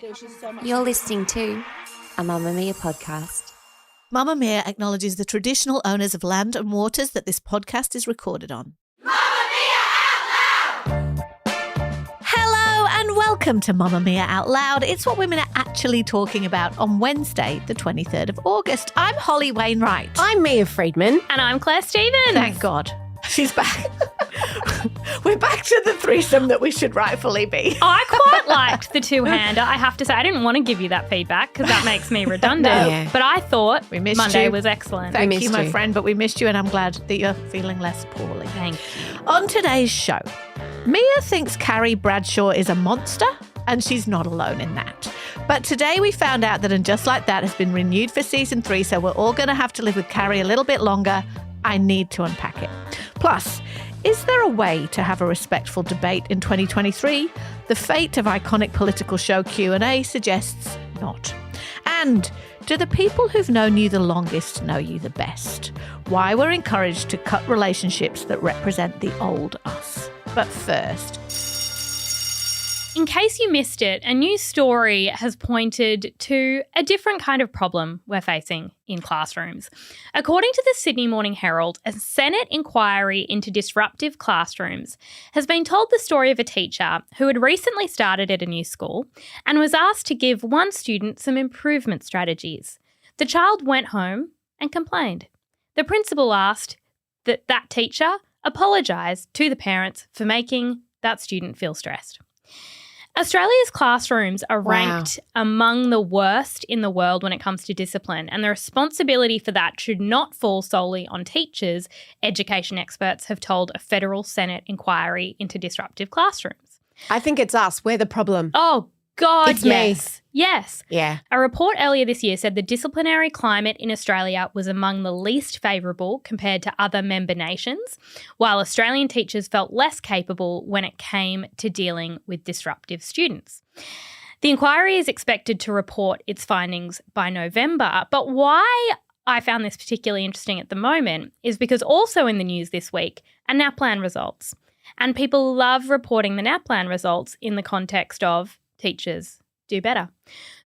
There's just so much. You're listening to a Mamamia podcast. Mamamia acknowledges the traditional owners of land and waters that this podcast is recorded on. Hello and welcome to Mamamia Out Loud. It's what women are actually talking about on Wednesday, the 23rd of August. I'm Holly Wainwright. I'm Mia Freedman. And I'm Clare Stevens. Thank God. She's back. We're back to the threesome that we should rightfully be. I quite liked the two-hander. I have to say, I didn't want to give you that feedback because that makes me redundant. No. But I thought We missed Monday you. was excellent. Thank missed you, my you. friend, but we missed you and I'm glad that you're feeling less poorly. Thank you. On today's show, Mia thinks Carrie Bradshaw is a monster, and she's not alone in that. But today we found out that And Just Like That has been renewed for season 3, so we're all going to have to live with Carrie a little bit longer. I need to unpack it. Plus, is there a way to have a respectful debate in 2023? The fate of iconic political show Q&A suggests not. And do the people who've known you the longest know you the best? Why we're encouraged to cut relationships that represent the old us. But first, In case you missed it, a new story has pointed to a different kind of problem we're facing in classrooms. According to the Sydney Morning Herald, a Senate inquiry into disruptive classrooms has been told the story of a teacher who had recently started at a new school and was asked to give one student some improvement strategies. The child went home and complained. The principal asked that teacher apologise to the parents for making that student feel stressed. Australia's classrooms are ranked among the worst in the world when it comes to discipline, and the responsibility for that should not fall solely on teachers, education experts have told a federal Senate inquiry into disruptive classrooms. I think it's us. We're the problem. Oh, God, It's me. yes. Yes. Yeah. A report earlier this year said the disciplinary climate in Australia was among the least favourable compared to other member nations, while Australian teachers felt less capable when it came to dealing with disruptive students. The inquiry is expected to report its findings by November, but why I found this particularly interesting at the moment is because also in the news this week are NAPLAN results. And people love reporting the NAPLAN results in the context of teachers do better.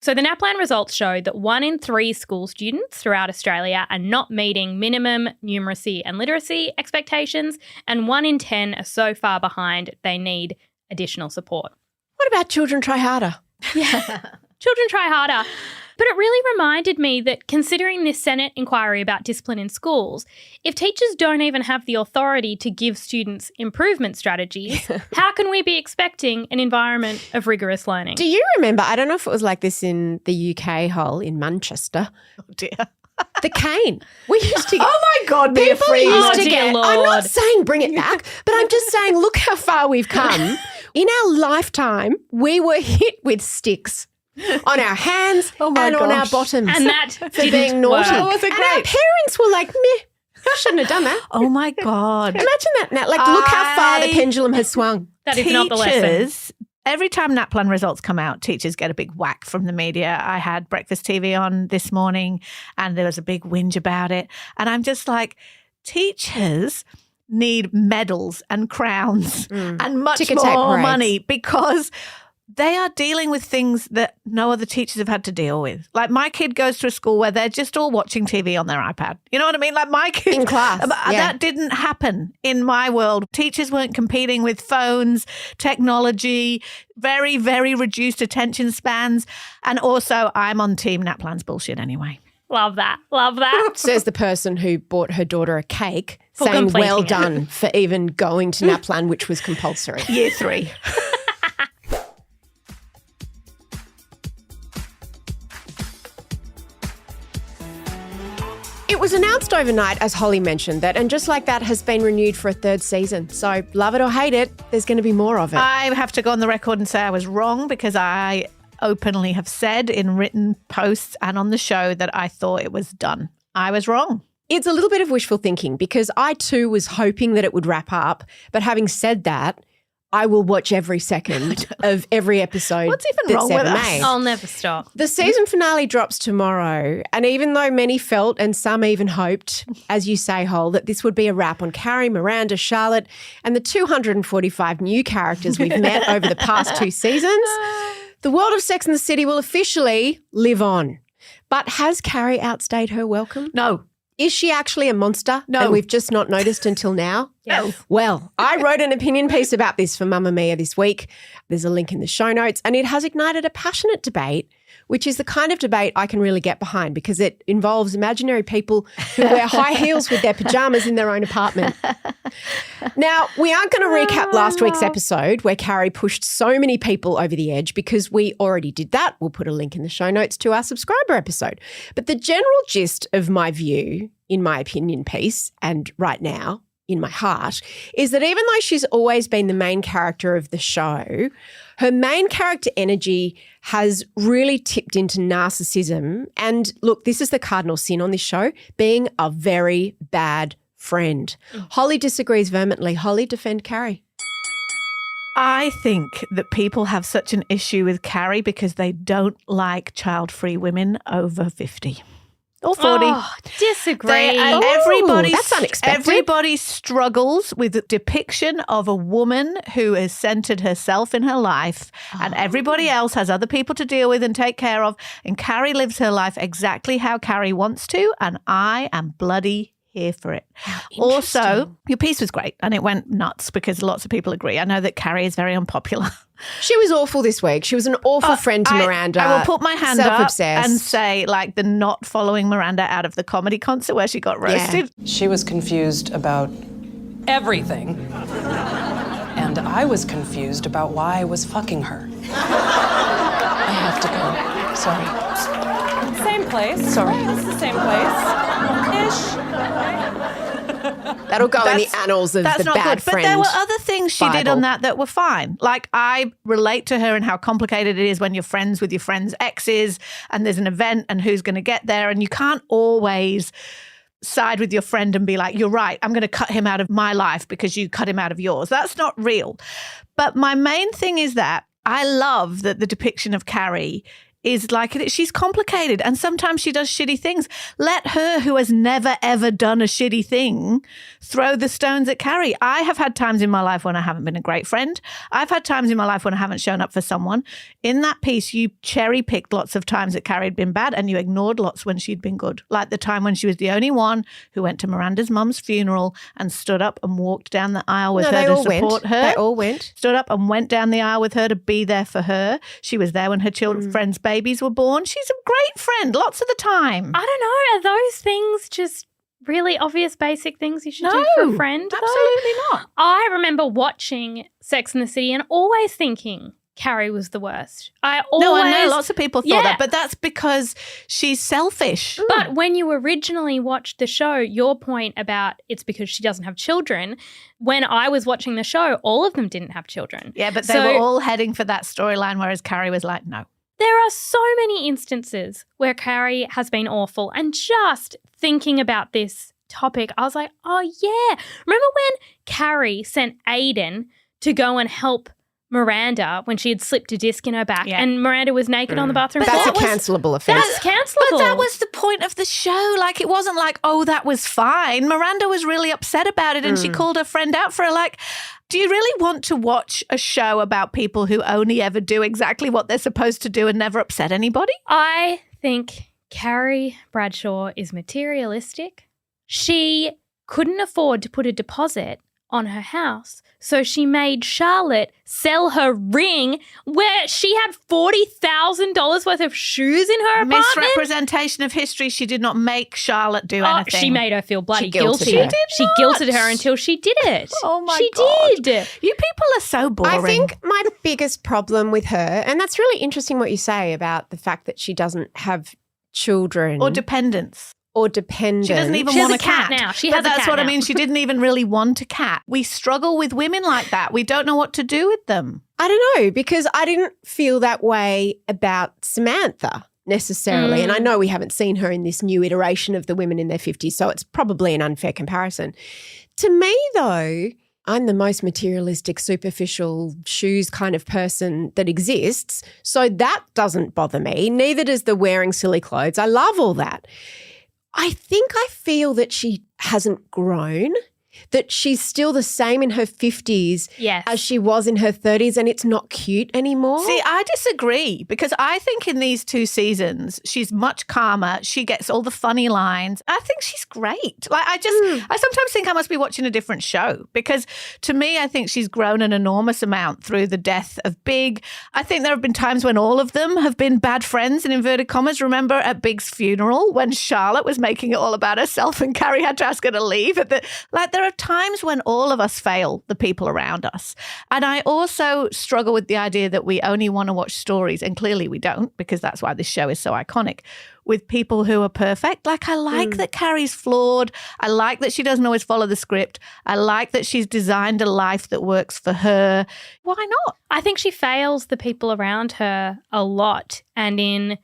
So the NAPLAN results show that 1 in 3 school students throughout Australia are not meeting minimum numeracy and literacy expectations, and 1 in 10 are so far behind they need additional support. What about children try harder? Yeah, children try harder. But it really reminded me that considering this Senate inquiry about discipline in schools, if teachers don't even have the authority to give students improvement strategies, how can we be expecting an environment of rigorous learning? Do you remember, I don't know if it was like this in the UK, Hull, in Manchester, oh dear. the cane. We used to Oh my God, Mia people Freedman. used Oh, to dear get, Lord. I'm not saying bring it back, but I'm just saying look how far we've come. In our lifetime, we were hit with sticks on our hands Oh my and on our gosh. bottoms And that for didn't being naughty. work. Oh, was it and our great? parents were like, meh, I shouldn't have done that. Oh my God. Imagine that now. Like, look how far the I- pendulum has swung. That is not the lesson. Teachers, every time NAPLAN results come out, teachers get a big whack from the media. I had Breakfast TV on this morning and there was a big whinge about it. And I'm just like, teachers need medals and crowns and much Ticker tape more parades. money because they are dealing with things that no other teachers have had to deal with. Like my kid goes to a school where they're just all watching TV on their iPad. You know what I mean? Like my kid In class, yeah. That didn't happen in my world. Teachers weren't competing with phones, technology, very, very reduced attention spans. And also I'm on team NAPLAN's bullshit anyway. Love that. Love that. Says the person who bought her daughter a cake, For saying completing well it. done for even going to NAPLAN, which was compulsory. Year 3. It was announced overnight, as Holly mentioned, that And Just Like That has been renewed for a 3rd season. So love it or hate it, there's going to be more of it. I have to go on the record and say I was wrong because I openly have said in written posts and on the show that I thought it was done. I was wrong. It's a little bit of wishful thinking because I too was hoping that it would wrap up. But having said that, I will watch every second of every episode What's even that's wrong with ever us? made. I'll never stop. The season finale drops tomorrow, and even though many felt and some even hoped, as you say, Hole, that this would be a wrap on Carrie, Miranda, Charlotte, and the 245 new characters we've met over the past 2 seasons, The world of Sex and the City will officially live on. But has Carrie outstayed her welcome? No. Is she actually a monster? No. And we've just not noticed until now? No. Well, I wrote an opinion piece about this for Mamamia this week. There's a link in the show notes, and it has ignited a passionate debate, which is the kind of debate I can really get behind because it involves imaginary people who wear high heels with their pajamas in their own apartment. Now, we aren't going to recap last week's episode where Carrie pushed so many people over the edge because we already did that. We'll put a link in the show notes to our subscriber episode. But the general gist of my view in my opinion piece, and right now in my heart, is that even though she's always been the main character of the show, her main character energy has really tipped into narcissism. And look, this is the cardinal sin on this show, being a very bad friend. Holly disagrees vehemently. Holly, defend Carrie. I think that people have such an issue with Carrie because they don't like child-free women over 50. Or 40. Oh, disagree. That's unexpected. Everybody struggles with the depiction of a woman who has centered herself in her life and everybody else has other people to deal with and take care of. And Carrie lives her life exactly how Carrie wants to, and I am bloody here for it. Also, your piece was great and it went nuts because lots of people agree. I know that Carrie is very unpopular. She was awful this week. She was an awful friend to Miranda. I will put my hand up self-obsessed. and say, like, the not following Miranda out of the comedy concert where she got roasted. She was confused about everything. And I was confused about why I was fucking her. I have to go. Sorry. Same place. Sorry. It's the same place-ish. That'll go in the annals of the not bad good. friend. But there were other things she did Bible. on that were fine. Like, I relate to her and how complicated it is when you're friends with your friend's exes and there's an event and who's going to get there. And you can't always side with your friend and be like, you're right, I'm going to cut him out of my life because you cut him out of yours. That's not real. But my main thing is that I love that the depiction of Carrie is like, she's complicated and sometimes she does shitty things. Let her, who has never, ever done a shitty thing, throw the stones at Carrie. I have had times in my life when I haven't been a great friend. I've had times in my life when I haven't shown up for someone. In that piece, you cherry-picked lots of times that Carrie had been bad and you ignored lots when she'd been good. Like the time when she was the only one who went to Miranda's mum's funeral and stood up and walked down the aisle with her to support her. They all went. Stood up and went down the aisle with her to be there for her. She was there when her friends' babies were born. She's a great friend lots of the time. I don't know. Are those things just really obvious basic things you should do for a friend? Absolutely not. I remember watching Sex and the City and always thinking Carrie was the worst. I know lots of people thought that, but that's because she's selfish. But when you originally watched the show, your point about it's because she doesn't have children, when I was watching the show, all of them didn't have children. Yeah, but they were all heading for that storyline, whereas Carrie was like, no. There are so many instances where Carrie has been awful, and just thinking about this topic, I was like, oh yeah. Remember when Carrie sent Aiden to go and help Miranda when she had slipped a disc in her back and Miranda was naked on the bathroom floor? That's a cancelable offence. That's cancelable. But that was the point of the show. Like, it wasn't like, oh, that was fine. Miranda was really upset about it and she called her friend out for her. Like, do you really want to watch a show about people who only ever do exactly what they're supposed to do and never upset anybody? I think Carrie Bradshaw is materialistic. She couldn't afford to put a deposit on her house, so she made Charlotte sell her ring where she had $40,000 worth of shoes in her apartment. Misrepresentation of history. She did not make Charlotte do anything. She made her feel bloody She guilted guilty. her. She guilted her until she did it. Oh my she God. did. You people are so boring. I think my biggest problem with her, and that's really interesting what you say about the fact that she doesn't have children. Or dependence. Or dependent. She doesn't even She has want a cat now. She has a that's cat what I now. mean. She didn't even really want a cat. We struggle with women like that. We don't know what to do with them. I don't know, because I didn't feel that way about Samantha necessarily. And I know we haven't seen her in this new iteration of the women in their 50s, so it's probably an unfair comparison. To me, though, I'm the most materialistic, superficial shoes kind of person that exists. So that doesn't bother me. Neither does the wearing silly clothes. I love all that. I think I feel that she hasn't grown. that she's still the same in her 50s as she was in her 30s, and it's not cute anymore. See, I disagree, because I think in these 2 seasons, she's much calmer. She gets all the funny lines. I think she's great. Like, I sometimes think I must be watching a different show, because to me, I think she's grown an enormous amount through the death of Big. I think there have been times when all of them have been bad friends, in inverted commas. Remember at Big's funeral when Charlotte was making it all about herself and Carrie had to ask her to leave? There are times when all of us fail the people around us. And I also struggle with the idea that we only want to watch stories, and clearly we don't, because that's why this show is so iconic, with people who are perfect. Like, I like that Carrie's flawed. I like that she doesn't always follow the script. I like that she's designed a life that works for her. Why not? I think she fails the people around her a lot, and in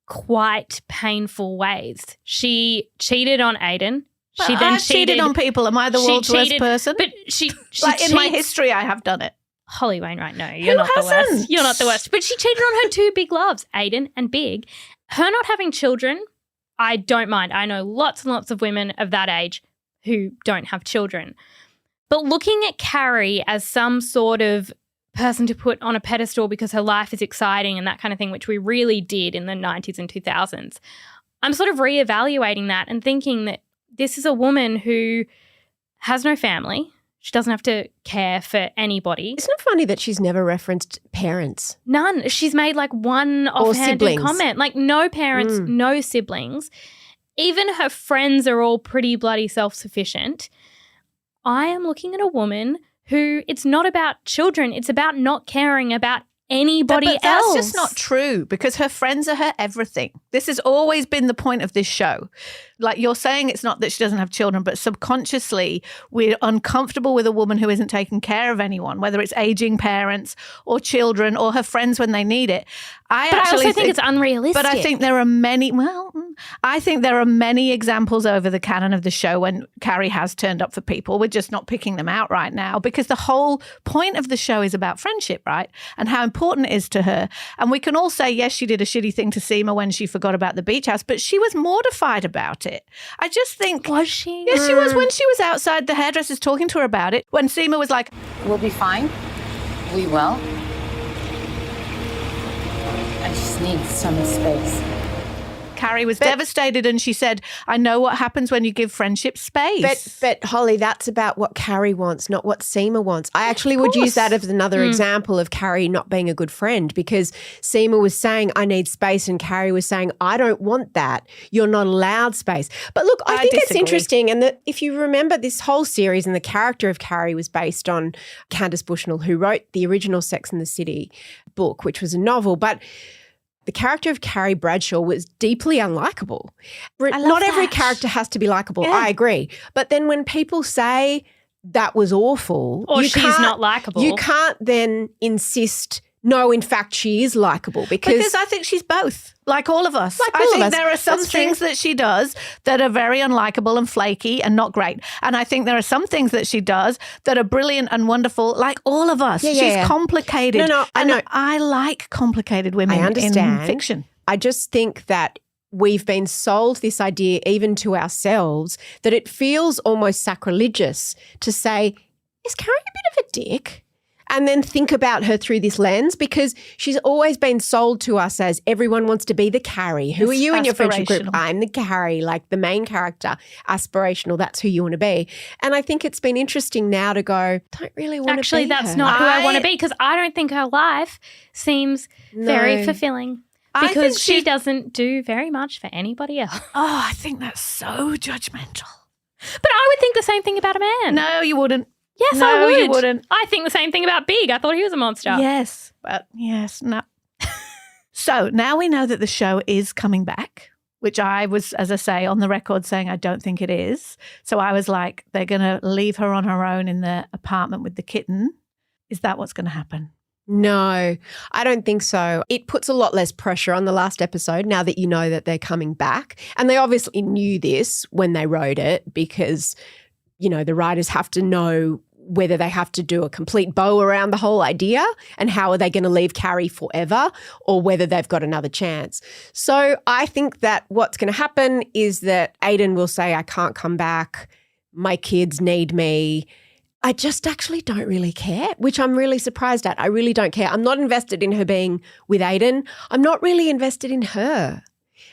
quite painful ways. She cheated on Aiden. She then cheated on people. Am I the world's worst person? But she like, in my history, I have done it. Holly Wainwright, no, you're not the worst. You're not the worst. But she cheated on her 2 big loves, Aiden and Big. Her not having children, I don't mind. I know lots and lots of women of that age who don't have children. But looking at Carrie as some sort of person to put on a pedestal because her life is exciting and that kind of thing, which we really did in the 90s and 2000s, I'm sort of reevaluating that and thinking that this is a woman who has no family. She doesn't have to care for anybody. Isn't it funny that she's never referenced parents? None. She's made like one offhanded comment. Like, no parents, no siblings. Even her friends are all pretty bloody self-sufficient. I am looking at a woman who, it's not about children. It's about not caring about anybody else. That's just not true, because her friends are her everything. This has always been the point of this show. Like, you're saying it's not that she doesn't have children, but subconsciously we're uncomfortable with a woman who isn't taking care of anyone, whether it's aging parents or children or her friends when they need it. I also think it's unrealistic. But I think there are many examples over the canon of the show when Carrie has turned up for people. We're just not picking them out right now, because the whole point of the show is about friendship, right? And how important it is to her. And we can all say, yes, she did a shitty thing to Seema when she forgot about the beach house, but she was mortified about it. I just think... Was she? Yes, she was. When she was outside the hairdressers talking to her about it, when Seema was like... We'll be fine. We will. I just need some space. Carrie was devastated, and she said, I know what happens when you give friendship space. But Holly, that's about what Carrie wants, not what Seema wants. I actually would use that as another example of Carrie not being a good friend, because Seema was saying, I need space, and Carrie was saying, I don't want that. You're not allowed space. But look, I think it's interesting, and that if you remember, this whole series and the character of Carrie was based on Candace Bushnell, who wrote the original Sex and the City book, which was a novel. But the character of Carrie Bradshaw was deeply unlikable. Not every character has to be likable. Yeah. I agree. But then when people say that was awful, or she's not likable, you can't then insist, no, in fact, she is likable, because I think she's both, like all of us. I think there are some things that she does that are very unlikable and flaky and not great. And I think there are some things that she does that are brilliant and wonderful, like all of us. She's complicated. No, I know. I like complicated women in fiction. I just think that we've been sold this idea, even to ourselves, that it feels almost sacrilegious to say, is Carrie a bit of a dick? And then think about her through this lens, because she's always been sold to us as everyone wants to be the Carrie. Who are you in your friendship group? I'm the Carrie, like the main character, aspirational. That's who you want to be. And I think it's been interesting now to go, don't really want to be Actually, that's not who I want to be, because I don't think her life seems very fulfilling. Because she doesn't do very much for anybody else. Oh, I think that's so judgmental. But I would think the same thing about a man. No, you wouldn't. Yes, no, I would. You wouldn't. I think the same thing about Big. I thought he was a monster. Yes, but no. So now we know that the show is coming back, which I was, as I say, on the record saying I don't think it is. So I was like, they're going to leave her on her own in the apartment with the kitten. Is that what's going to happen? No, I don't think so. It puts a lot less pressure on the last episode now that you know that they're coming back. And they obviously knew this when they wrote it, because, you know, the writers have to know whether they have to do a complete bow around the whole idea and how are they going to leave Carrie forever, or whether they've got another chance. So I think that what's going to happen is that Aiden will say, I can't come back. my kids need me. I just actually don't really care, which I'm really surprised at. I really don't care. I'm not invested in her being with Aiden. I'm not really invested in her.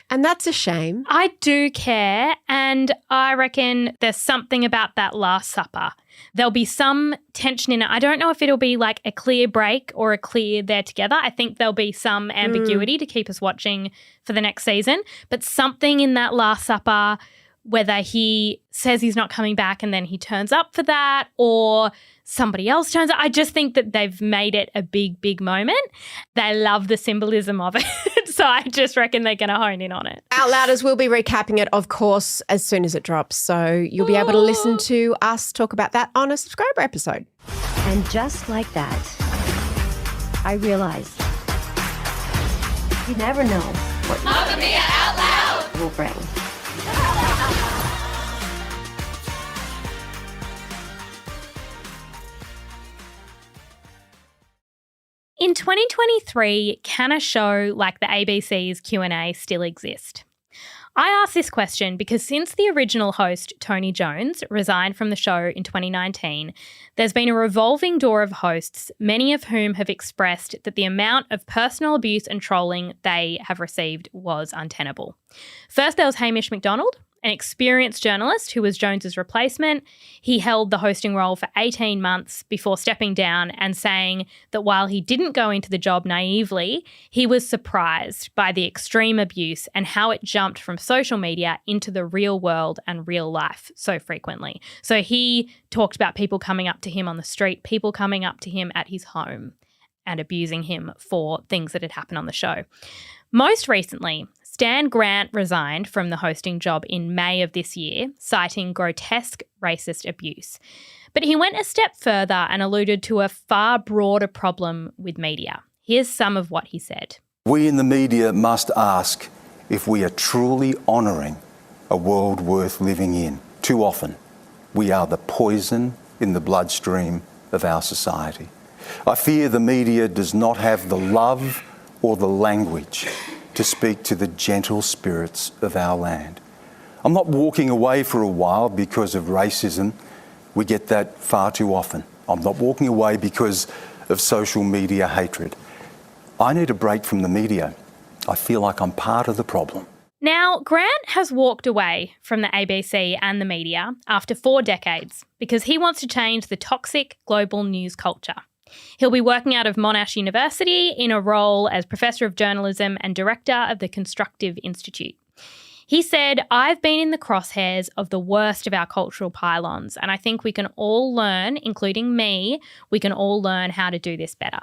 And that's a shame. I do care, and I reckon there's something about that Last Supper. There'll be some tension in it. I don't know if it'll be like a clear break or a clear they're together. I think there'll be some ambiguity to keep us watching for the next season, but something in that Last Supper, whether he says he's not coming back and then he turns up for that or somebody else turns up. I just think that they've made it a big, big moment. They love the symbolism of it. So I just reckon they're going to hone in on it. Out Louders will be recapping it, of course, as soon as it drops. So you'll be able to listen to us talk about that on a subscriber episode. And just like that, I realized you never know what Mamamia Out Loud will bring. In 2023, can a show like the ABC's Q&A still exist? I ask this question because since the original host, Tony Jones, resigned from the show in 2019, there's been a revolving door of hosts, many of whom have expressed that the amount of personal abuse and trolling they have received was untenable. First, there was Hamish McDonald, an experienced journalist who was Jones's replacement. He held the hosting role for 18 months before stepping down and saying that while he didn't go into the job naively, he was surprised by the extreme abuse and how it jumped from social media into the real world and real life so frequently. So he talked about people coming up to him on the street, people coming up to him at his home and abusing him for things that had happened on the show. Most recently, Stan Grant resigned from the hosting job in May of this year, citing grotesque racist abuse. But he went a step further and alluded to a far broader problem with media. Here's some of what he said. We in the media must ask if we are truly honouring a world worth living in. Too often, we are the poison in the bloodstream of our society. I fear the media does not have the love or the language to speak to the gentle spirits of our land. I'm not walking away for a while because of racism. We get that far too often. I'm not walking away because of social media hatred. I need a break from the media. I feel like I'm part of the problem. Now, Grant has walked away from the ABC and the media after 4 decades because he wants to change the toxic global news culture. He'll be working out of Monash University in a role as Professor of Journalism and Director of the Constructive Institute. He said, I've been in the crosshairs of the worst of our cultural pylons, and I think we can all learn, including me, we can all learn how to do this better.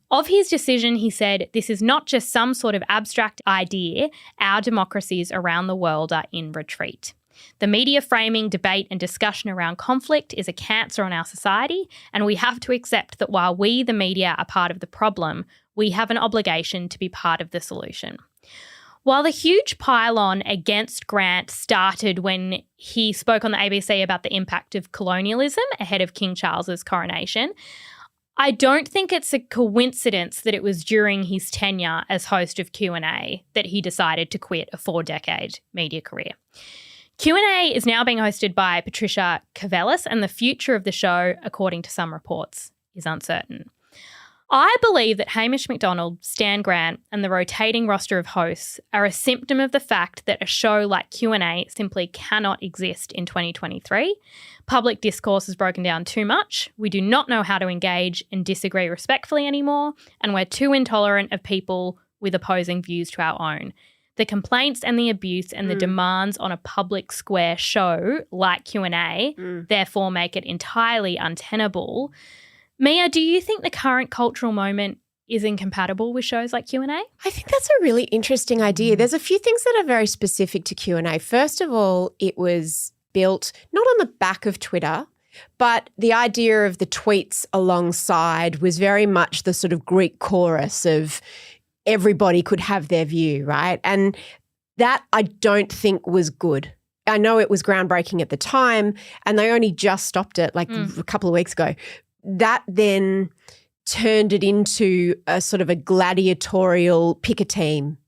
Of his decision, he said, this is not just some sort of abstract idea. Our democracies around the world are in retreat. The media framing, debate and discussion around conflict is a cancer on our society, and we have to accept that while we, the media, are part of the problem, we have an obligation to be part of the solution. While the huge pile-on against Grant started when he spoke on the ABC about the impact of colonialism ahead of King Charles's coronation, I don't think it's a coincidence that it was during his tenure as host of Q&A that he decided to quit a 4-decade media career. Q&A is now being hosted by Patricia Gazilas, and the future of the show, according to some reports, is uncertain. I believe that Hamish McDonald, Stan Grant, and the rotating roster of hosts are a symptom of the fact that a show like Q&A simply cannot exist in 2023. Public discourse has broken down too much. We do not know how to engage and disagree respectfully anymore, and we're too intolerant of people with opposing views to our own. The complaints and the abuse and the demands on a public square show like Q&A therefore make it entirely untenable. Mia, do you think the current cultural moment is incompatible with shows like Q&A? I think that's a really interesting idea. There's a few things that are very specific to Q&A. First of all, it was built not on the back of Twitter, but the idea of the tweets alongside was very much the sort of Greek chorus of everybody could have their view, right? And that I don't think was good. I know it was groundbreaking at the time and they only just stopped it like a couple of weeks ago. That then turned it into a sort of a gladiatorial pick a team.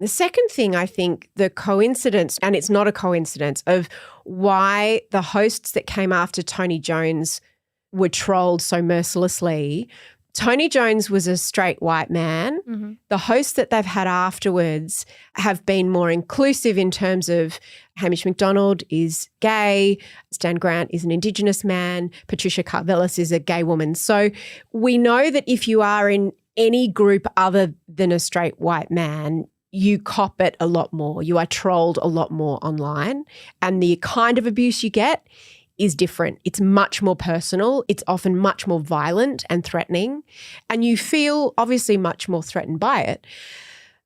The second thing, I think, the coincidence, and it's not a coincidence, of why the hosts that came after Tony Jones were trolled so mercilessly. Tony Jones was a straight white man. Mm-hmm. The hosts that they've had afterwards have been more inclusive in terms of Hamish McDonald is gay, Stan Grant is an Indigenous man, Patricia Gazilas is a gay woman. So we know that if you are in any group other than a straight white man, you cop it a lot more. You are trolled a lot more online, and the kind of abuse you get is different. It's much more personal. It's often much more violent and threatening, and you feel obviously much more threatened by it.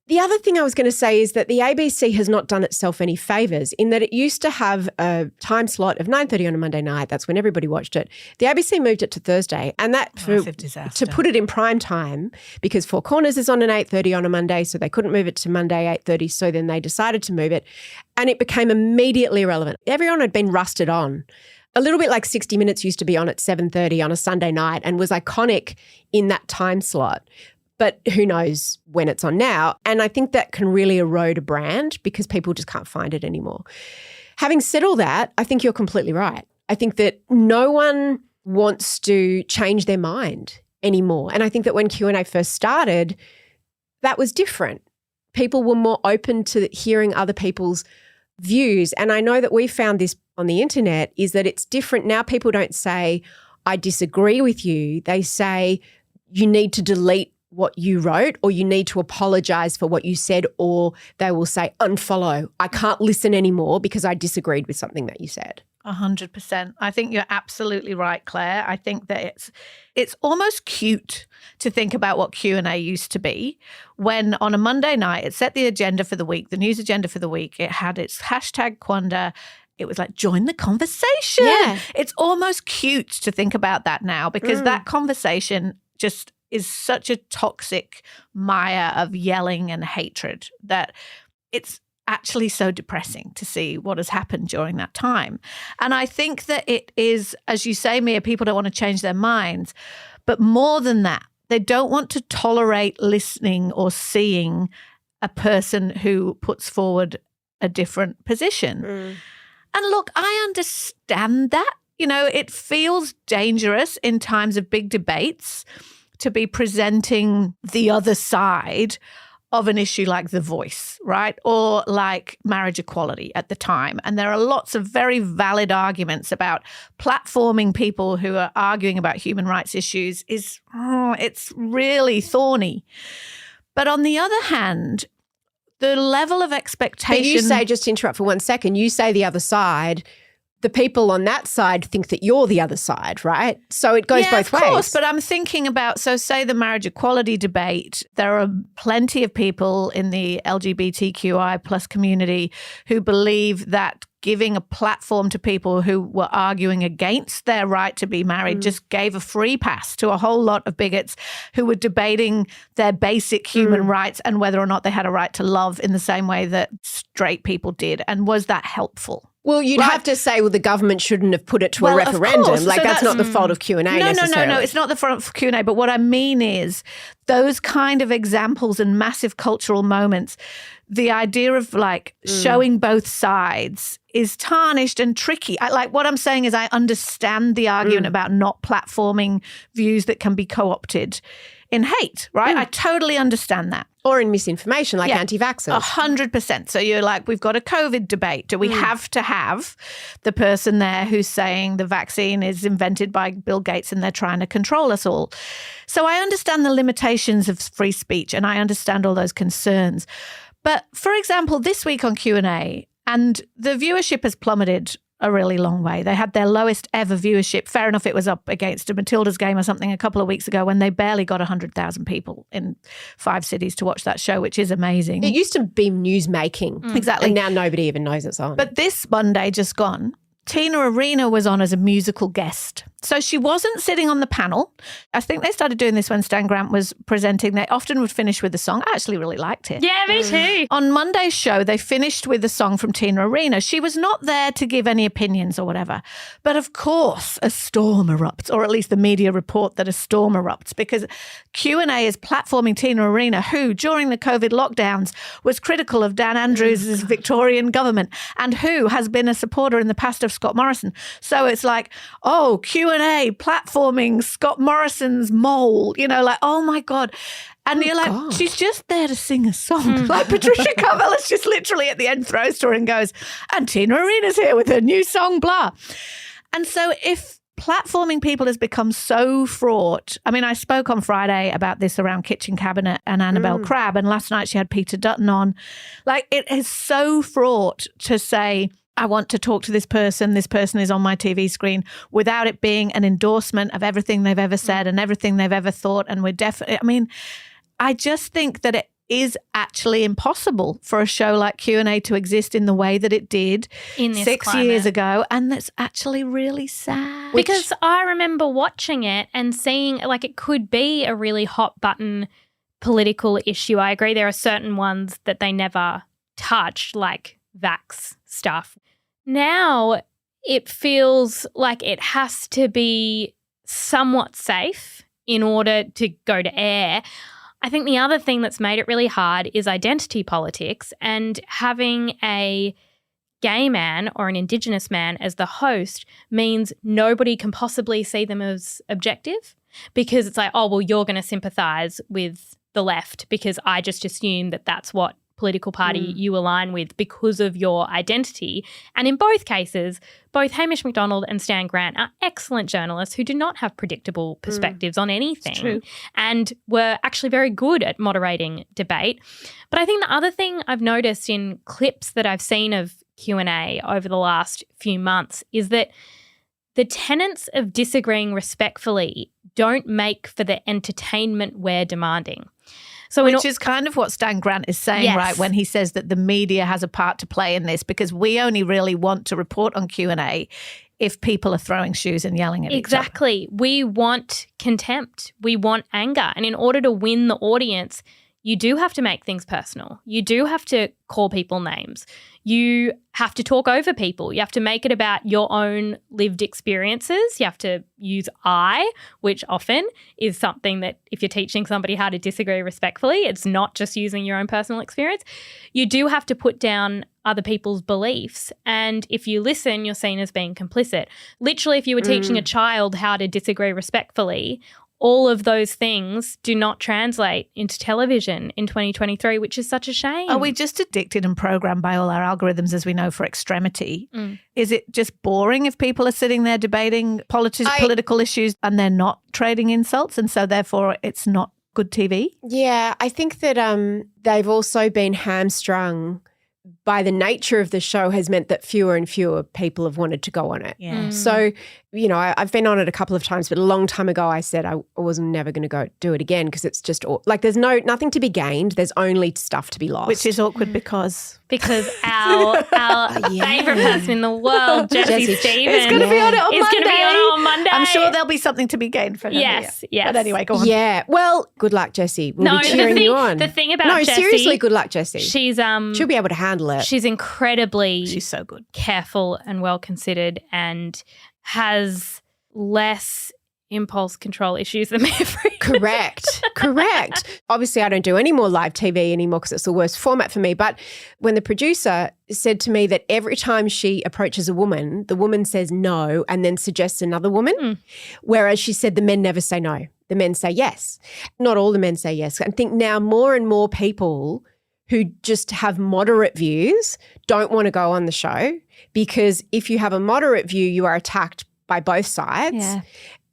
The other thing I was going to say is that the ABC has not done itself any favours in that it used to have a time slot of 9:30 on a Monday night. That's when everybody watched it. The ABC moved it to Thursday, and that to put it in prime time, because Four Corners is on an 8:30 on a Monday, so they couldn't move it to Monday 8:30, so then they decided to move it, and it became immediately irrelevant. Everyone had been rusted on. A little bit like 60 Minutes used to be on at 7:30 on a Sunday night and was iconic in that time slot. But who knows when it's on now. And I think that can really erode a brand because people just can't find it anymore. Having said all that, I think you're completely right. I think that no one wants to change their mind anymore. And I think that when Q&A first started, that was different. People were more open to hearing other people's views. And I know that we found this on the internet is that it's different. Now people don't say, I disagree with you. They say, you need to delete what you wrote, or you need to apologise for what you said, or they will say, unfollow. I can't listen anymore because I disagreed with something that you said. 100%. I think you're absolutely right, Claire. I think that it's almost cute to think about what Q&A used to be when on a Monday night it set the agenda for the week, the news agenda for the week. It had its hashtag Quanda. It was like, join the conversation. Yeah. It's almost cute to think about that now because that conversation just is such a toxic mire of yelling and hatred that it's actually so depressing to see what has happened during that time. And I think that it is, as you say, Mia, people don't want to change their minds. But more than that, they don't want to tolerate listening or seeing a person who puts forward a different position. And look, I understand that. You know, it feels dangerous in times of big debates to be presenting the other side of an issue like The Voice, right? Or like marriage equality at the time. And there are lots of very valid arguments about platforming people who are arguing about human rights issues it's really thorny. But on the other hand, the level of expectation— But you say, just to interrupt for 1 second, you say the other side— the people on that side think that you're the other side, right? So it goes both ways. Of course, but I'm thinking about, so say the marriage equality debate, there are plenty of people in the LGBTQI plus community who believe that giving a platform to people who were arguing against their right to be married just gave a free pass to a whole lot of bigots who were debating their basic human rights and whether or not they had a right to love in the same way that straight people did. And was that helpful? Well, you'd have to say, well, the government shouldn't have put it to a referendum. Course. Like, so that's not the fault of Q&A necessarily. No, it's not the fault of Q&A. But what I mean is those kind of examples and massive cultural moments, the idea of like showing both sides is tarnished and tricky. What I'm saying is I understand the argument about not platforming views that can be co-opted in hate, right? I totally understand that. Or in misinformation, like anti-vaxxers. 100%. So you're like, we've got a COVID debate. Do we have to have the person there who's saying the vaccine is invented by Bill Gates and they're trying to control us all? So I understand the limitations of free speech and I understand all those concerns. But for example, this week on Q&A, and the viewership has plummeted a really long way. They had their lowest ever viewership. Fair enough, it was up against a Matilda's game or something a couple of weeks ago when they barely got 100,000 people in 5 cities to watch that show, which is amazing. It used to be news making. Exactly. And now nobody even knows it's on. But this Monday just gone, Tina Arena was on as a musical guest. So she wasn't sitting on the panel. I think they started doing this when Stan Grant was presenting. They often would finish with a song. I actually really liked it. Yeah, me too. On Monday's show, they finished with a song from Tina Arena. She was not there to give any opinions or whatever. But of course, a storm erupts, or at least the media report that a storm erupts, because Q&A is platforming Tina Arena, who, during the COVID lockdowns, was critical of Dan Andrews' Victorian government and who has been a supporter in the past of Scott Morrison. So it's like, oh, Q&A platforming Scott Morrison's mole, like, oh my God. And you're like, she's just there to sing a song. Like Patricia Carvelis just literally at the end throws to her and goes, and Tina Arena's here with her new song, blah. And so if platforming people has become so fraught, I mean, I spoke on Friday about this around Kitchen Cabinet and Annabelle Crabb, and last night she had Peter Dutton on. Like, it is so fraught to say, I want to talk to this person is on my TV screen, without it being an endorsement of everything they've ever said and everything they've ever thought. And we're definitely, I mean, I just think that it is actually impossible for a show like Q&A to exist in the way that it did in this 6 climate. years ago. And that's actually really sad. Because I remember watching it and seeing like it could be a really hot button political issue. I agree there are certain ones that they never touched, like vax stuff. Now it feels like it has to be somewhat safe in order to go to air. I think the other thing that's made it really hard is identity politics, and having a gay man or an Indigenous man as the host means nobody can possibly see them as objective, because it's like, oh, well, you're going to sympathise with the left because I just assume that that's what political party you align with because of your identity. And in both cases, both Hamish MacDonald and Stan Grant are excellent journalists who do not have predictable perspectives on anything and were actually very good at moderating debate. But I think the other thing I've noticed in clips that I've seen of Q&A over the last few months is that the tenets of disagreeing respectfully don't make for the entertainment we're demanding. So which is kind of what Stan Grant is saying, right, when he says that the media has a part to play in this, because we only really want to report on Q&A if people are throwing shoes and yelling at each other. Exactly. We want contempt. We want anger. And in order to win the audience, you do have to make things personal. You do have to call people names. You have to talk over people. You have to make it about your own lived experiences. You have to use I, which often is something that if you're teaching somebody how to disagree respectfully, it's not just using your own personal experience. You do have to put down other people's beliefs. And if you listen, you're seen as being complicit. Literally, if you were teaching a child how to disagree respectfully, all of those things do not translate into television in 2023, which is such a shame. Are we just addicted and programmed by all our algorithms, as we know, for extremity? Is it just boring if people are sitting there debating political issues and they're not trading insults, and so therefore it's not good TV? Yeah, I think that they've also been hamstrung by the nature of the show has meant that fewer and fewer people have wanted to go on it. Yeah. So, you know, I've been on it a couple of times, but a long time ago I said I was never going to go do it again because it's just like there's nothing to be gained. There's only stuff to be lost. Which is awkward because our favourite person in the world, Jessie Stevens, is going to be on it on Monday. I'm sure there'll be something to be gained for her. Yes. But anyway, go on. Yeah. Well, good luck, Jessie. We'll be cheering you on. The thing about Jessie, seriously, good luck, Jessie. She'll be able to handle it. She's incredibly She's so good. Careful and well considered, and has less impulse control issues than Mia Freedman. Correct. Obviously, I don't do any more live TV anymore because it's the worst format for me. But when the producer said to me that every time she approaches a woman, the woman says no and then suggests another woman, whereas she said the men never say no. The men say yes. Not all the men say yes. I think now more and more people who just have moderate views don't want to go on the show, because if you have a moderate view, you are attacked by both sides. Yeah.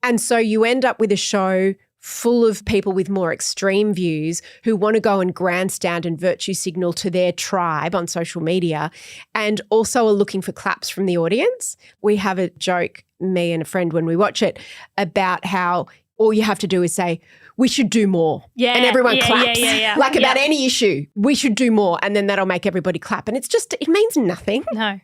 And so you end up with a show full of people with more extreme views who want to go and grandstand and virtue signal to their tribe on social media, and also are looking for claps from the audience. We have a joke, me and a friend, when we watch it, about how all you have to do is say, we should do more. Yeah, and everyone claps. Yeah. Like about any issue, we should do more, and then that'll make everybody clap. And it's just, it means nothing. No.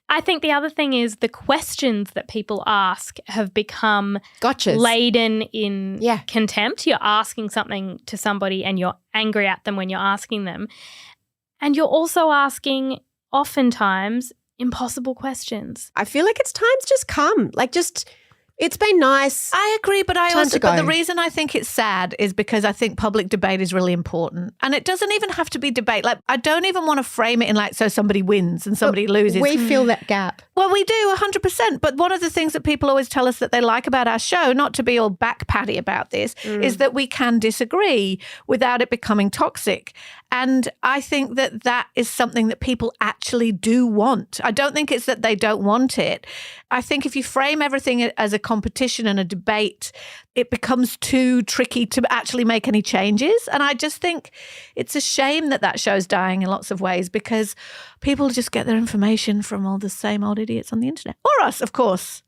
I think the other thing is the questions that people ask have become Gotchas. laden in contempt. You're asking something to somebody and you're angry at them when you're asking them. And you're also asking, oftentimes, impossible questions. I feel like it's time to just come. It's been nice. I agree, but the reason I think it's sad is because I think public debate is really important. And it doesn't even have to be debate. I don't even want to frame it in so somebody wins and somebody loses. We fill that gap. Well, we do 100%. But one of the things that people always tell us that they like about our show, not to be all back-patty about this, is that we can disagree without it becoming toxic. And I think that that is something that people actually do want. I don't think it's that they don't want it. I think if you frame everything as a competition and a debate, it becomes too tricky to actually make any changes. And I just think it's a shame that show's dying in lots of ways because people just get their information from all the same old idiots on the internet. Or us, of course.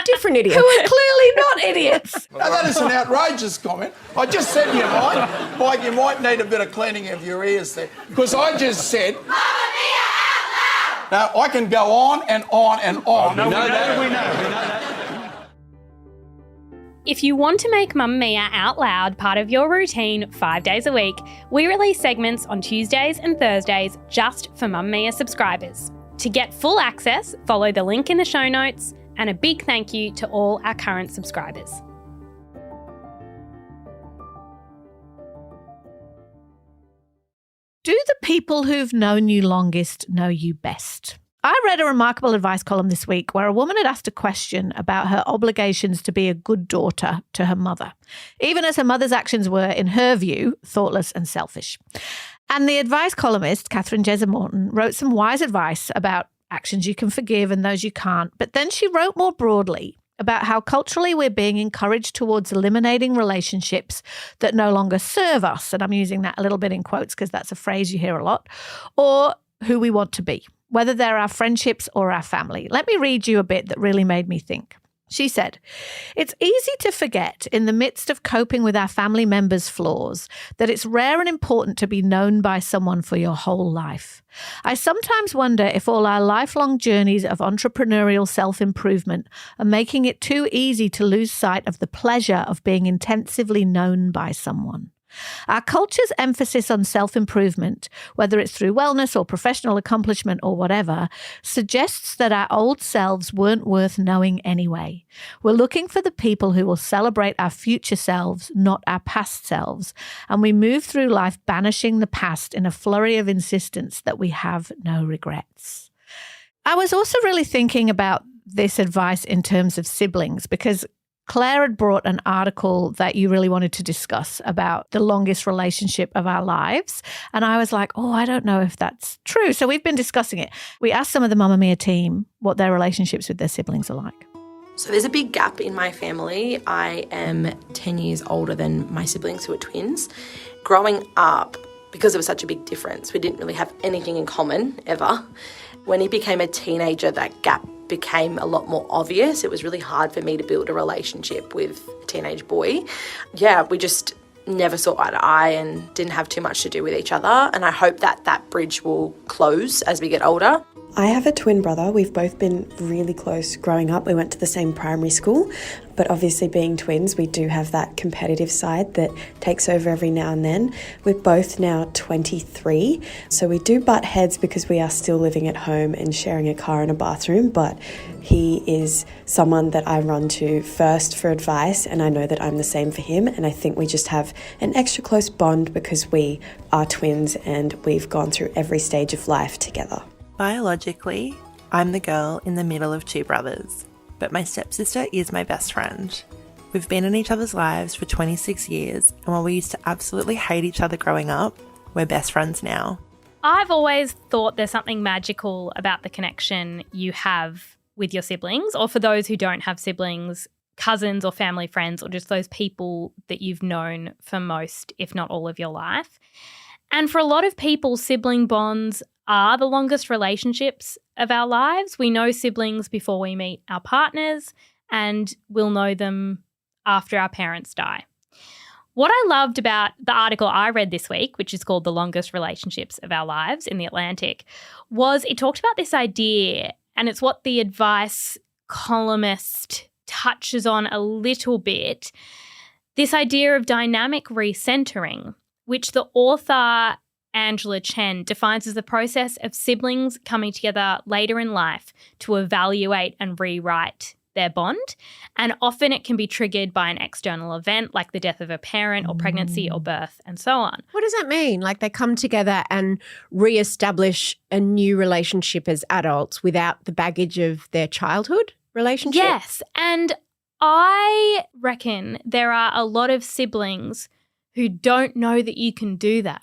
Different idiots. Who are clearly not idiots. Now, that is an outrageous comment. I just said you might need a bit of cleaning of your ears there. Because I just said, Mamamia out loud! Now, I can go on and on and on. We know that. If you want to make Mamamia Out Loud part of your routine 5 days a week, we release segments on Tuesdays and Thursdays just for Mamamia subscribers. To get full access, follow the link in the show notes, and a big thank you to all our current subscribers. Do the people who've known you longest know you best? I read a remarkable advice column this week where a woman had asked a question about her obligations to be a good daughter to her mother, even as her mother's actions were, in her view, thoughtless and selfish. And the advice columnist, Catherine Jezza-Morton, wrote some wise advice about actions you can forgive and those you can't. But then she wrote more broadly about how culturally we're being encouraged towards eliminating relationships that no longer serve us. And I'm using that a little bit in quotes because that's a phrase you hear a lot. Or who we want to be, whether they're our friendships or our family. Let me read you a bit that really made me think. She said, "It's easy to forget in the midst of coping with our family members' flaws that it's rare and important to be known by someone for your whole life. I sometimes wonder if all our lifelong journeys of entrepreneurial self-improvement are making it too easy to lose sight of the pleasure of being intensively known by someone. Our culture's emphasis on self-improvement, whether it's through wellness or professional accomplishment or whatever, suggests that our old selves weren't worth knowing anyway. We're looking for the people who will celebrate our future selves, not our past selves, and we move through life banishing the past in a flurry of insistence that we have no regrets." I was also really thinking about this advice in terms of siblings because Clare had brought an article that you really wanted to discuss about the longest relationship of our lives. And I was like, I don't know if that's true. So we've been discussing it. We asked some of the Mamamia team what their relationships with their siblings are like. So there's a big gap in my family. I am 10 years older than my siblings who are twins. Growing up, because it was such a big difference, we didn't really have anything in common ever. When he became a teenager, that gap became a lot more obvious. It was really hard for me to build a relationship with a teenage boy. Yeah, we just never saw eye to eye and didn't have too much to do with each other. And I hope that that bridge will close as we get older. I have a twin brother. We've both been really close growing up. We went to the same primary school, but obviously being twins, we do have that competitive side that takes over every now and then. We're both now 23, so we do butt heads because we are still living at home and sharing a car and a bathroom, but he is someone that I run to first for advice, and I know that I'm the same for him, and I think we just have an extra close bond because we are twins and we've gone through every stage of life together. Biologically, I'm the girl in the middle of two brothers, but my stepsister is my best friend. We've been in each other's lives for 26 years, and while we used to absolutely hate each other growing up, we're best friends now. I've always thought there's something magical about the connection you have with your siblings, or for those who don't have siblings, cousins or family friends, or just those people that you've known for most, if not all of your life. And for a lot of people, sibling bonds are the longest relationships of our lives. We know siblings before we meet our partners, and we'll know them after our parents die. What I loved about the article I read this week, which is called The Longest Relationships of Our Lives in The Atlantic, was it talked about this idea, and it's what the advice columnist touches on a little bit, this idea of dynamic recentering, which the author Angela Chen defines as the process of siblings coming together later in life to evaluate and rewrite their bond. And often it can be triggered by an external event like the death of a parent or pregnancy or birth and so on. What does that mean? Like they come together and reestablish a new relationship as adults without the baggage of their childhood relationship? Yes. And I reckon there are a lot of siblings who don't know that you can do that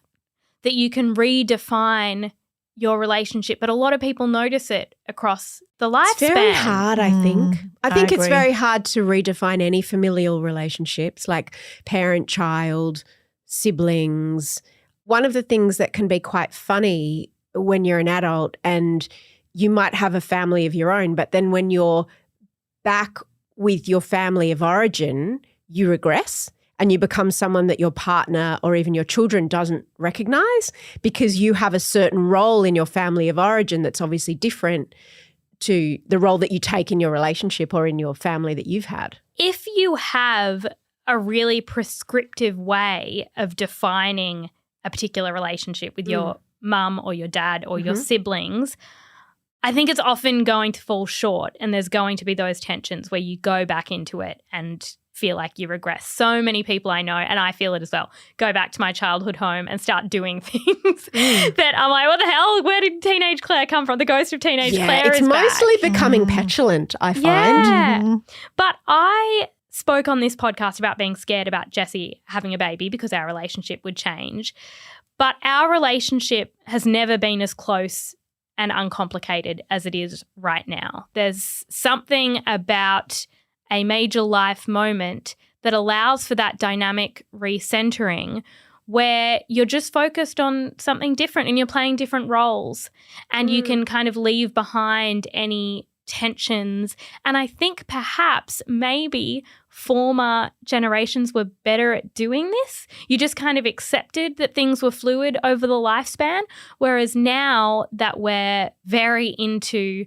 you can redefine your relationship, but a lot of people notice it across the lifespan. It's very hard, I think. I think it's agree. very hard to redefine any familial relationships like parent-child, siblings. One of the things that can be quite funny when you're an adult and you might have a family of your own, but then when you're back with your family of origin, you regress. And you become someone that your partner or even your children doesn't recognize because you have a certain role in your family of origin that's obviously different to the role that you take in your relationship or in your family that you've had. If you have a really prescriptive way of defining a particular relationship with your mum or your dad or your siblings, I think it's often going to fall short, and there's going to be those tensions where you go back into it and feel like you regress. So many people I know, and I feel it as well, go back to my childhood home and start doing things that I'm like, what the hell? Where did teenage Clare come from? The ghost of teenage Clare it's is back. mostly becoming petulant, I find. Yeah. But I spoke on this podcast about being scared about Jessie having a baby because our relationship would change. But our relationship has never been as close and uncomplicated as it is right now. There's something about a major life moment that allows for that dynamic recentering where you're just focused on something different and you're playing different roles and you can kind of leave behind any tensions. And I think perhaps maybe former generations were better at doing this. You just kind of accepted that things were fluid over the lifespan, whereas now that we're very into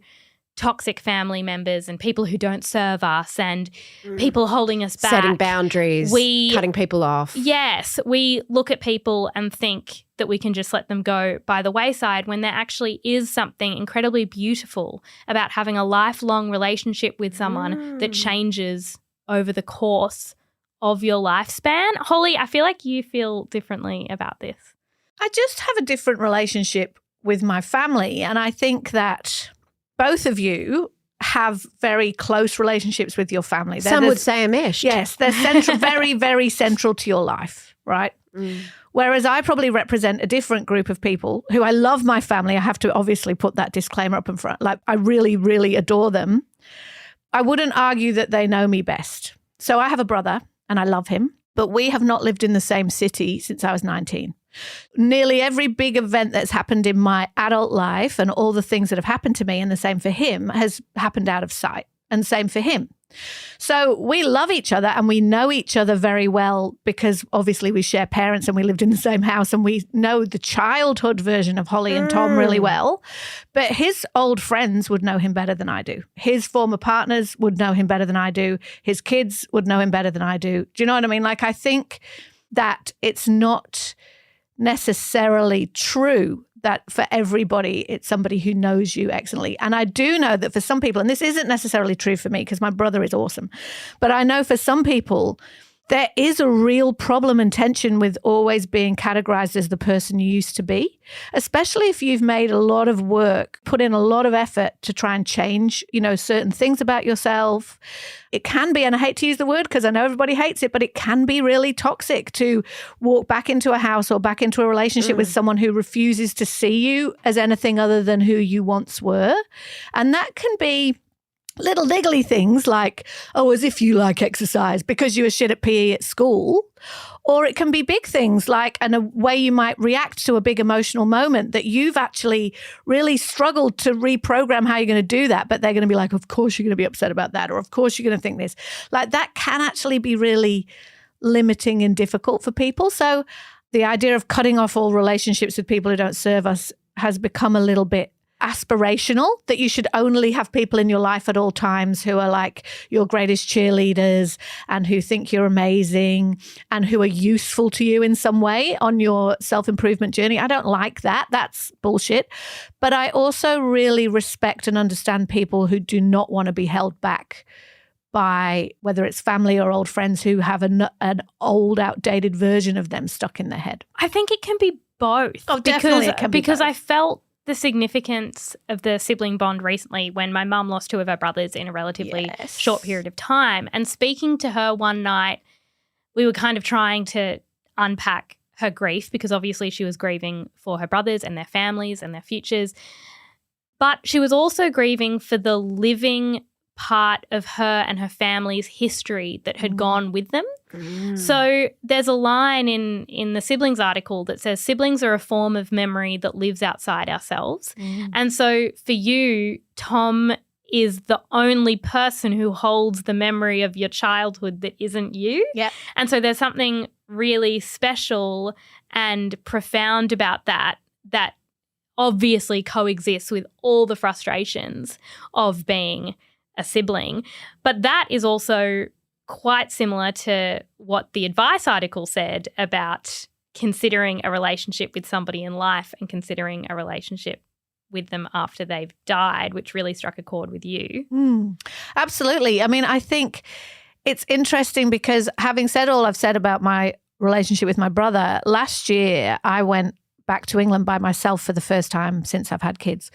toxic family members and people who don't serve us and people holding us back. Setting boundaries, cutting people off. Yes, we look at people and think that we can just let them go by the wayside when there actually is something incredibly beautiful about having a lifelong relationship with someone that changes over the course of your lifespan. Holly, I feel like you feel differently about this. I just have a different relationship with my family, and I think that both of you have very close relationships with your family. Some would say a mesh. Yes, they're central, very, very central to your life, right? Whereas I probably represent a different group of people who I love my family. I have to obviously put that disclaimer up in front. Like I really, really adore them. I wouldn't argue that they know me best. So I have a brother and I love him, but we have not lived in the same city since I was 19. Nearly every big event that's happened in my adult life and all the things that have happened to me, and the same for him, has happened out of sight, and same for him. So we love each other and we know each other very well because obviously we share parents and we lived in the same house and we know the childhood version of Holly and Tom really well. But his old friends would know him better than I do. His former partners would know him better than I do. His kids would know him better than I do. Do you know what I mean? Like I think that it's not necessarily true that for everybody it's somebody who knows you excellently. And I do know that for some people, and this isn't necessarily true for me because my brother is awesome, but I know for some people there is a real problem and tension with always being categorized as the person you used to be, especially if you've made a lot of work, put in a lot of effort to try and change, you know, certain things about yourself. It can be, and I hate to use the word because I know everybody hates it, but it can be really toxic to walk back into a house or back into a relationship with someone who refuses to see you as anything other than who you once were. And that can be little niggly things like, oh, as if you like exercise because you were shit at PE at school. Or it can be big things like a way you might react to a big emotional moment that you've actually really struggled to reprogram how you're going to do that. But they're going to be like, of course you're going to be upset about that. Or of course you're going to think this. Like that can actually be really limiting and difficult for people. So the idea of cutting off all relationships with people who don't serve us has become a little bit aspirational, that you should only have people in your life at all times who are like your greatest cheerleaders and who think you're amazing and who are useful to you in some way on your self-improvement journey. I don't like that. That's bullshit. But I also really respect and understand people who do not want to be held back by whether it's family or old friends who have an old, outdated version of them stuck in their head. I think it can be both. Oh, definitely it can be because both. I felt the significance of the sibling bond recently when my mum lost 2 of her brothers in a relatively short period of time. And speaking to her one night, we were kind of trying to unpack her grief because obviously she was grieving for her brothers and their families and their futures. But she was also grieving for the living part of her and her family's history that had gone with them. So there's a line in the siblings article that says siblings are a form of memory that lives outside ourselves. And so for you, Tom is the only person who holds the memory of your childhood that isn't you. Yep. And so there's something really special and profound about that obviously coexists with all the frustrations of being a sibling. But that is also quite similar to what the advice article said about considering a relationship with somebody in life and considering a relationship with them after they've died, which really struck a chord with you. Absolutely. I mean, I think it's interesting because having said all I've said about my relationship with my brother, last year I went back to England by myself for the first time since I've had kids.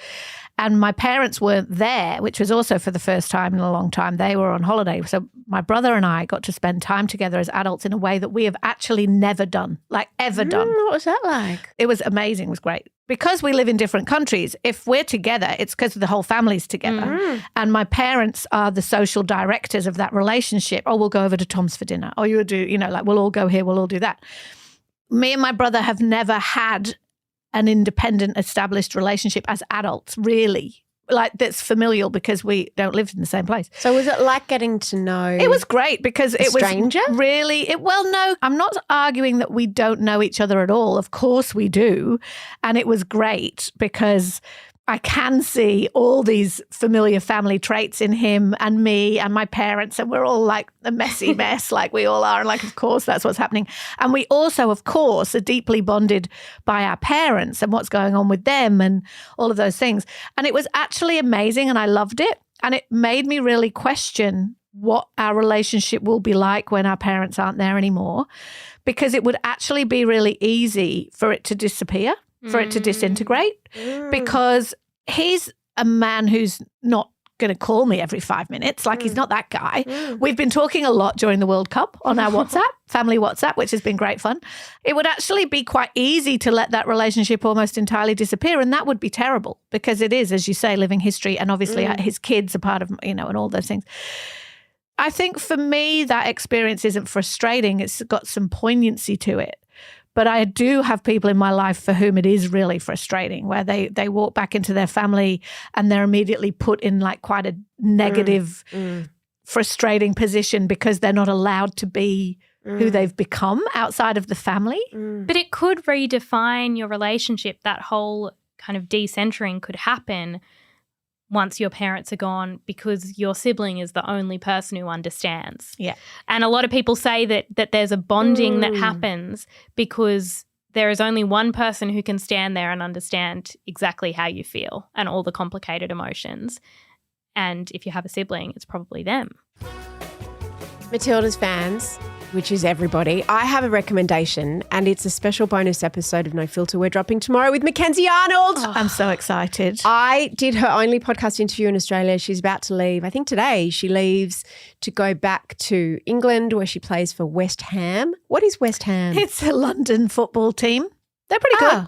And my parents weren't there, which was also for the first time in a long time. They were on holiday. So my brother and I got to spend time together as adults in a way that we have actually never done, like ever done. What was that like? It was amazing. It was great. Because we live in different countries, if we're together, it's because the whole family's together. And my parents are the social directors of that relationship. Oh, we'll go over to Tom's for dinner. Oh, you'll do, like we'll all go here, we'll all do that. Me and my brother have never had an independent, established relationship as adults, really. Like that's familial because we don't live in the same place. So was it like getting to know? It was great because it was stranger? Really, well, no, I'm not arguing that we don't know each other at all. Of course we do. And it was great because I can see all these familiar family traits in him and me and my parents, and we're all like a messy mess like we all are. And like, of course, that's what's happening. And we also, of course, are deeply bonded by our parents and what's going on with them and all of those things. And it was actually amazing and I loved it. And it made me really question what our relationship will be like when our parents aren't there anymore, because it would actually be really easy for it to disappear. For it to disintegrate, because he's a man who's not going to call me every 5 minutes. Like he's not that guy. We've been talking a lot during the World Cup on our WhatsApp, family WhatsApp, which has been great fun. It would actually be quite easy to let that relationship almost entirely disappear, and that would be terrible because it is, as you say, living history, and obviously his kids are part of, and all those things. I think for me that experience isn't frustrating. It's got some poignancy to it. But I do have people in my life for whom it is really frustrating, where they walk back into their family and they're immediately put in like quite a negative, frustrating position because they're not allowed to be who they've become outside of the family. But it could redefine your relationship. That whole kind of decentering could happen once your parents are gone because your sibling is the only person who understands. Yeah. And a lot of people say that there's a bonding that happens because there is only one person who can stand there and understand exactly how you feel and all the complicated emotions. And if you have a sibling, it's probably them. Matilda's fans, which is everybody, I have a recommendation, and it's a special bonus episode of No Filter we're dropping tomorrow with Mackenzie Arnold. Oh, I'm so excited. I did her only podcast interview in Australia. She's about to leave. I think today she leaves to go back to England where she plays for West Ham. What is West Ham? It's a London football team. They're pretty good.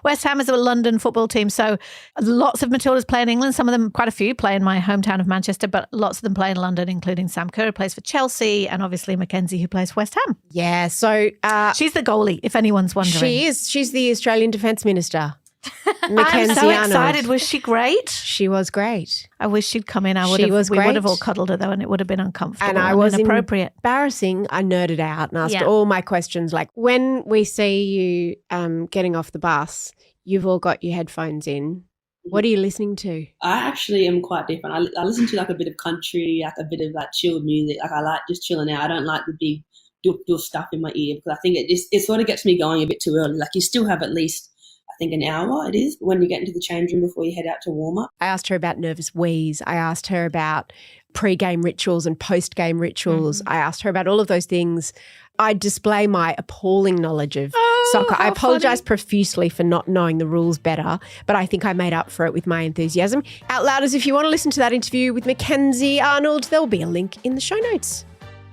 West Ham is a London football team. So lots of Matildas play in England. Some of them, quite a few, play in my hometown of Manchester, but lots of them play in London, including Sam Kerr, who plays for Chelsea, and obviously Mackenzie, who plays for West Ham. Yeah, so... she's the goalie, if anyone's wondering. She is. She's the Australian Defence Minister. Mackenzie I'm so Arnold. excited. Was she great? She was great. I wish she'd come in. She was we would great. have all cuddled her though, and it would have been uncomfortable And I was inappropriate. embarrassing. I nerded out and asked all my questions. Like when we see you getting off the bus, you've all got your headphones in. What are you listening to? I actually am quite different. I listen to like a bit of country, like a bit of like chilled music. Like I like just chilling out. I don't like the big doof stuff in my ear because I think it sort of gets me going a bit too early. Like you still have at least, I think, an hour it is when you get into the change room before you head out to warm up. I asked her about nervous wheeze. I asked her about pre-game rituals and post-game rituals. I asked her about all of those things. I display my appalling knowledge of soccer. I apologise profusely for not knowing the rules better, but I think I made up for it with my enthusiasm. Outlouders, if you want to listen to that interview with Mackenzie Arnold, there'll be a link in the show notes.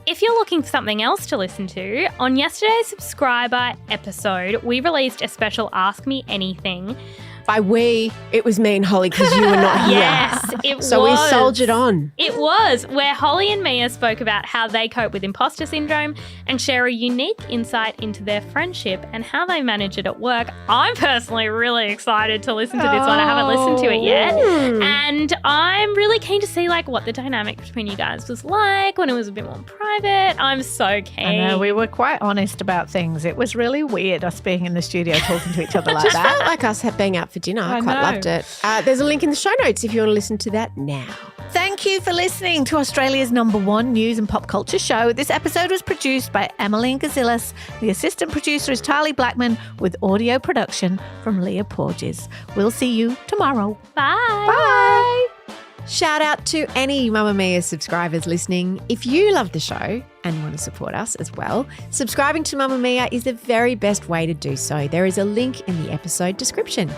If you're looking for something else to listen to, on yesterday's subscriber episode, we released a special Ask Me Anything. By we, it was me and Holly because you were not here. Yes, it was. So we soldiered on. It was, where Holly and Mia spoke about how they cope with imposter syndrome and share a unique insight into their friendship and how they manage it at work. I'm personally really excited to listen to this one. I haven't listened to it yet. And I'm really keen to see like what the dynamic between you guys was like when it was a bit more private. I'm so keen. I know, we were quite honest about things. It was really weird us being in the studio talking to each other like Just that. felt like us being out for dinner. I quite loved it. There's a link in the show notes if you want to listen to that now. Thank you for listening to Australia's #1 news and pop culture show. This episode was produced by Emeline Gazilas. The assistant producer is Tahli Blackman with audio production from Leah Porges. We'll see you tomorrow. Bye. Bye. Shout out to any Mamamia subscribers listening. If you love the show and want to support us as well, subscribing to Mamamia is the very best way to do so. There is a link in the episode description.